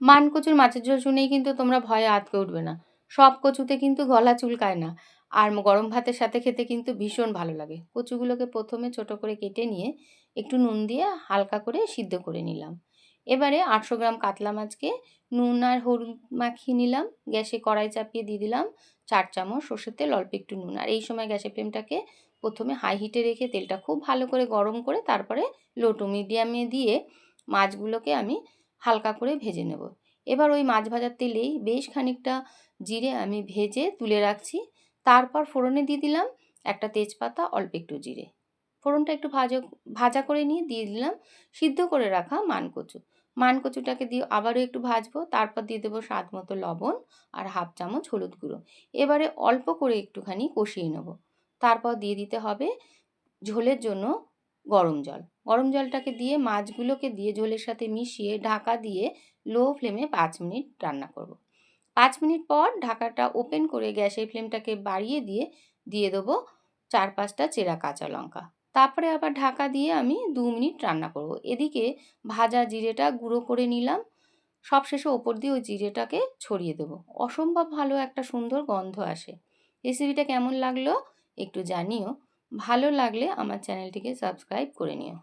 মানকচুর মাছের ঝোল শুনেই কিন্তু তোমরা ভয়ে আঁতকে উঠবে না। সব কচুতে কিন্তু গলা চুলকায় না। আর গরম ভাতের সাথে খেতে কিন্তু ভীষণ ভালো লাগে। কচুগুলোকে প্রথমে ছোট করে কেটে নিয়ে একটু নুন দিয়ে হালকা করে সিদ্ধ করে নিলাম। এবারে 800 গ্রাম কাতলা মাছকে নুন আর হলুদ মাখিয়ে নিলাম। গ্যাসে কড়াই চাপিয়ে দিয়ে দিলাম 4 চামচ সর্ষের তেল, অল্প একটু নুন। আর এই সময় গ্যাসের ফ্লেমটাকে প্রথমে হাই হিটে রেখে তেলটা খুব ভালো করে গরম করে তারপরে লো টু মিডিয়ামে দিয়ে মাছগুলোকে আমি হালকা করে ভেজে নেব। এবার ওই মাছ ভাজার তেলেই বেশ খানিকটা জিরে আমি ভেজে তুলে রাখছি। তারপর ফোড়নে দিয়ে দিলাম একটা তেজপাতা, অল্প একটু জিরে। ফোড়নটা একটু ভাজা করে নিয়ে দিয়ে দিলাম সিদ্ধ করে রাখা মানকচু। মানকচুটাকে দিয়ে আবারও একটু ভাজবো। তারপর দিয়ে দেবো স্বাদ মতো লবণ আর হাফ চামচ হলুদ গুঁড়ো। এবারে অল্প করে একটুখানি কষিয়ে নেব। তারপর দিয়ে দিতে হবে ঝোলের জন্য গরম জল। গরম জলটাকে দিয়ে মাছগুলোকে দিয়ে ঝোলের সাথে মিশিয়ে ঢাকা দিয়ে লো ফ্লেমে 5 মিনিট রান্না করব। 5 মিনিট পর ঢাকাটা ওপেন করে গ্যাসের ফ্লেমটাকে বাড়িয়ে দিয়ে দিয়ে দেবো 4-5টা চেরা কাঁচা লঙ্কা। তারপরে আবার ঢাকা দিয়ে আমি 2 মিনিট রান্না করব। এদিকে ভাজা জিরেটা গুঁড়ো করে নিলাম। সবশেষে ওপর দিয়ে ওই জিরেটাকে ছড়িয়ে দেবো। অসম্ভব ভালো একটা সুন্দর গন্ধ আসে। রেসিপিটা কেমন লাগলো একটু জানিও। ভালো লাগলে আমার চ্যানেলটিকে সাবস্ক্রাইব করে নিও।